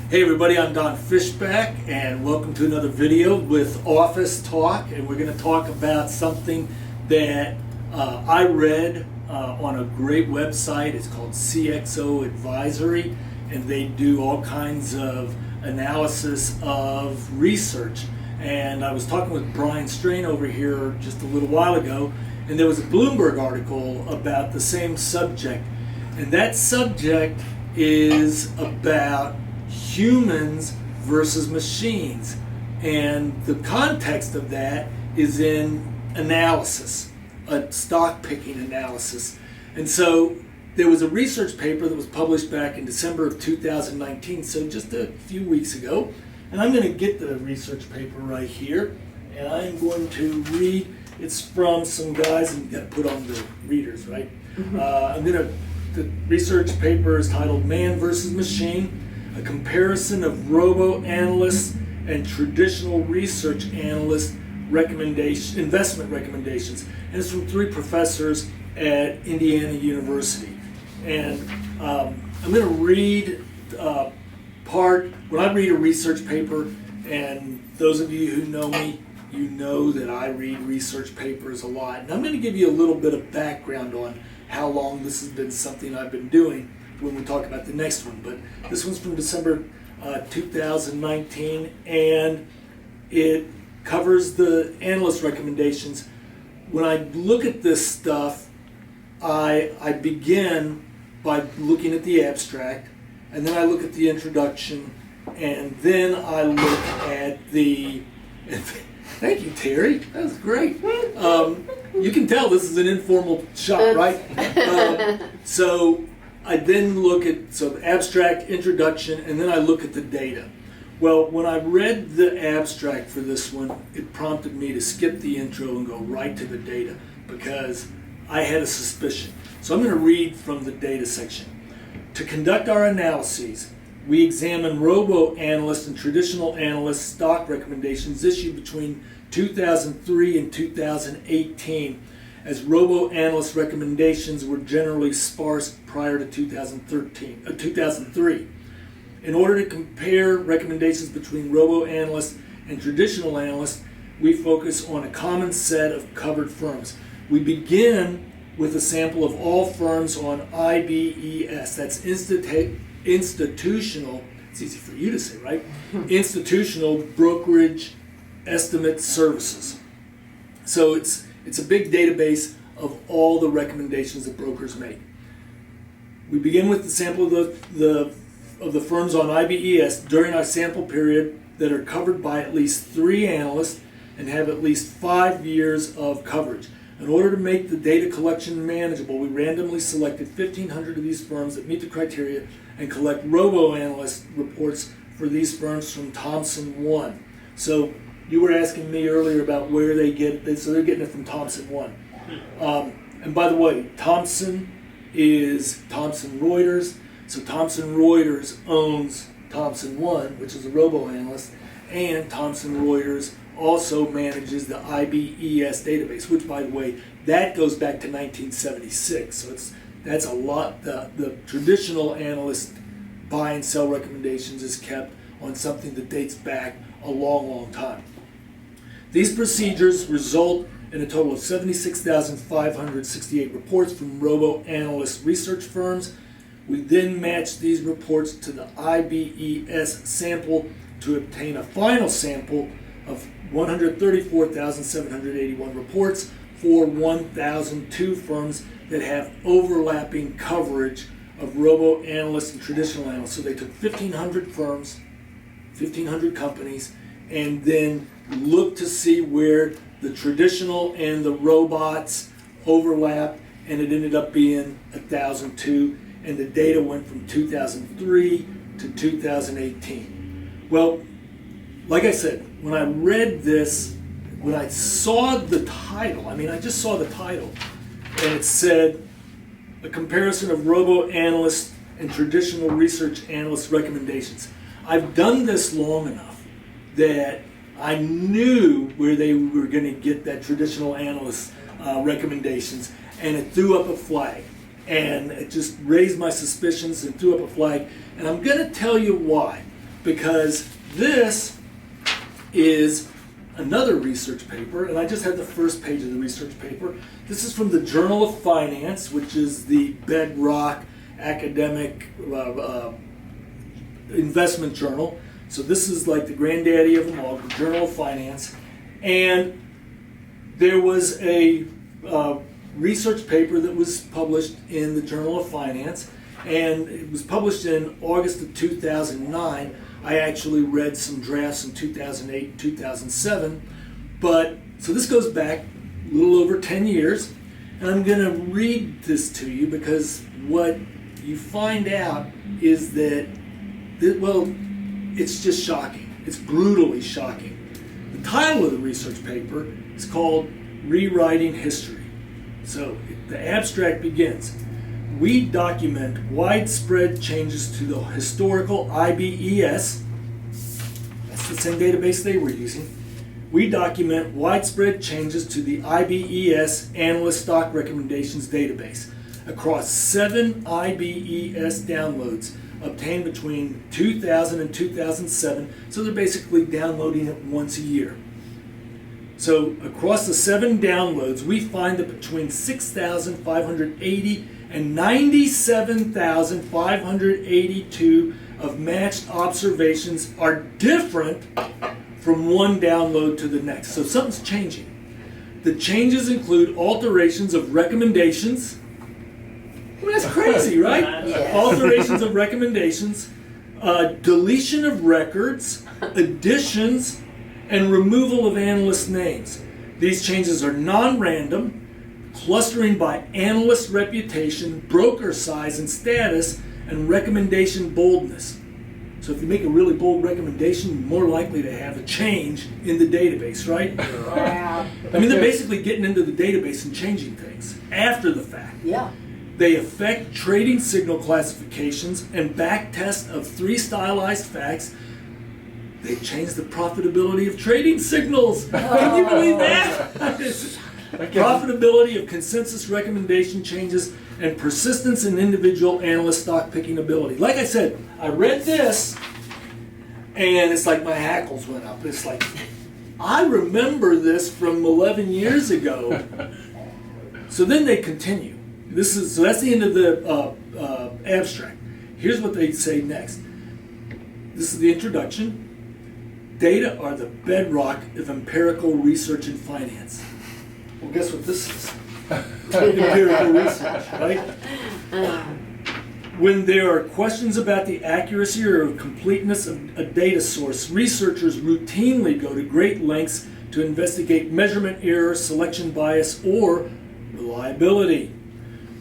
Hey everybody, I'm Don Fishback and welcome to another video with Office Talk, and we're going to talk about something that I read on a great website. It's called CXO Advisory, and they do all kinds of analysis of research. And I was talking with Brian Strain over here just a little while ago, and there was a Bloomberg article about the same subject, and that subject is about humans versus machines, and the context of that is in analysis, a stock picking analysis. And so there was a research paper that was published back in December of 2019, so just a few weeks ago, and I'm going to get the research paper right here, and I'm going to read. It's from some guys, and you got to put on the readers, right? The research paper is titled "Man versus Machine: A Comparison of Robo-Analysts and Traditional Research Analyst Investment Recommendations." And it's from 3 professors at Indiana University. And I'm going to read when I read a research paper, and those of you who know me, you know that I read research papers a lot. And I'm going to give you a little bit of background on how long this has been something I've been doing when we talk about the next one. But this one's from December 2019, and it covers the analyst recommendations. When I look at this stuff, I begin by looking at the abstract, and then I look at the introduction, and then I look at the... Thank you, Terry. That was great. You can tell this is an informal shot, right? So I then look at abstract, introduction, and then I look at the data. Well, when I read the abstract for this one, it prompted me to skip the intro and go right to the data, because I had a suspicion. So I'm going to read from the data section. To conduct our analyses, we examine robo-analyst and traditional analyst stock recommendations issued between 2003 and 2018, as robo-analyst recommendations were generally sparse prior to 2003. In order to compare recommendations between robo-analysts and traditional analysts, we focus on a common set of covered firms. We begin with a sample of all firms on IBES, that's institutional, it's easy for you to say, right? Institutional Brokerage Estimate Services. So it's a big database of all the recommendations that brokers make. We begin with the sample of the firms on IBES during our sample period that are covered by at least 3 analysts and have at least 5 years of coverage. In order to make the data collection manageable, we randomly selected 1,500 of these firms that meet the criteria and collect robo-analyst reports for these firms from Thomson One. So you were asking me earlier about where they get it, so they're getting it from Thomson One. And by the way, Thomson is Thomson Reuters, so Thomson Reuters owns Thomson One, which is a robo-analyst, and Thomson Reuters also manages the IBES database, which, by the way, that goes back to 1976. So that's a lot. The traditional analyst buy and sell recommendations is kept on something that dates back a long, long time. These procedures result in a total of 76,568 reports from robo-analyst research firms. We then match these reports to the IBES sample to obtain a final sample of 134,781 reports for 1,002 firms that have overlapping coverage of robo-analysts and traditional analysts. So they took 1,500 firms, 1,500 companies, and then looked to see where the traditional and the robots overlap, and it ended up being 1,002, and the data went from 2003 to 2018. Well, like I said, when I read this, when I saw the title, I just saw the title, and it said, "A Comparison of Robo-Analysts and Traditional Research Analyst Recommendations." I've done this long enough that I knew where they were going to get that traditional analyst recommendations, and it threw up a flag. And it just raised my suspicions and threw up a flag. And I'm going to tell you why. because this is another research paper, and I just had the first page of the research paper. This is from the Journal of Finance, which is the bedrock academic investment journal. So this is like the granddaddy of them all, the Journal of Finance. And there was a research paper that was published in the Journal of Finance, and it was published in August of 2009. I actually read some drafts in 2008 and 2007, but so this goes back a little over 10 years, and I'm going to read this to you because what you find out is that, well, it's just shocking. It's brutally shocking. The title of the research paper is called Rewriting History. So the abstract begins. We document widespread changes to the historical IBES. That's the same database they were using. We document widespread changes to the IBES Analyst Stock Recommendations database across 7 IBES downloads obtained between 2000 and 2007. So they're basically downloading it once a year. So across the 7 downloads, we find that between 6,580 and 97,582 of matched observations are different from one download to the next. So something's changing. The changes include alterations of recommendations. Well, that's crazy, right? Yes. Alterations of recommendations, deletion of records, additions, and removal of analyst names. These changes are non-random, clustering by analyst reputation, broker size and status, and recommendation boldness. So if you make a really bold recommendation, you're more likely to have a change in the database, right? Wow. I mean, they're basically getting into the database and changing things after the fact. Yeah. They affect trading signal classifications and backtest of 3 stylized facts. They changed the profitability of trading signals. Can you believe that? Profitability of consensus recommendation changes and persistence in individual analyst stock picking ability. Like I said, I read this and it's like my hackles went up. It's like, I remember this from 11 years ago. So then they continue. So that's the end of the abstract. Here's what they say next. This is the introduction. Data are the bedrock of empirical research in finance. Well, guess what this is? Empirical research, right? When there are questions about the accuracy or completeness of a data source, researchers routinely go to great lengths to investigate measurement error, selection bias, or reliability.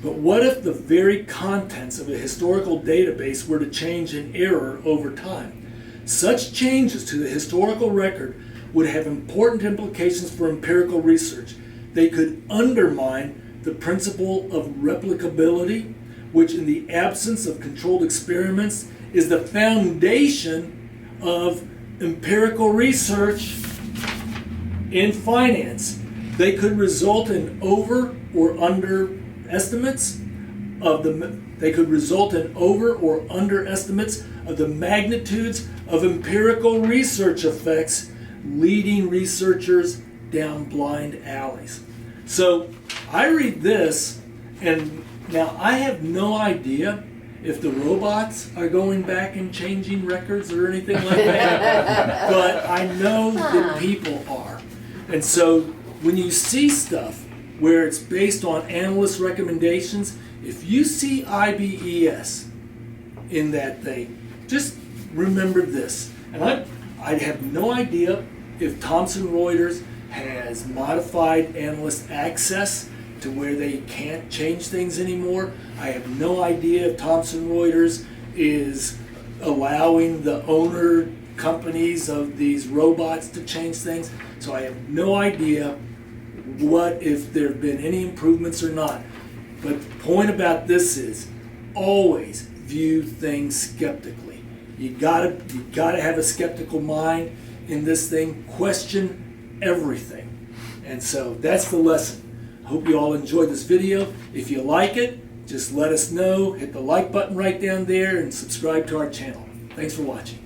But what if the very contents of a historical database were to change in error over time? Such changes to the historical record would have important implications for empirical research. They could undermine the principle of replicability, which in the absence of controlled experiments is the foundation of empirical research in finance. They could result in over or under estimates of the magnitudes of empirical research effects, leading researchers down blind alleys. So I read this, and now I have no idea if the robots are going back and changing records or anything like that, but I know that people are. And so when you see stuff where it's based on analyst recommendations, if you see IBES in that thing, just remember this. And I have no idea if Thomson Reuters has modified analyst access to where they can't change things anymore. I have no idea if Thomson Reuters is allowing the owner companies of these robots to change things. So I have no idea if there have been any improvements or not. But the point about this is always view things skeptically. You gotta have a skeptical mind in this thing. Question everything. And so that's the lesson. I hope you all enjoyed this video. If you like it, just let us know. Hit the like button right down there and subscribe to our channel. Thanks for watching.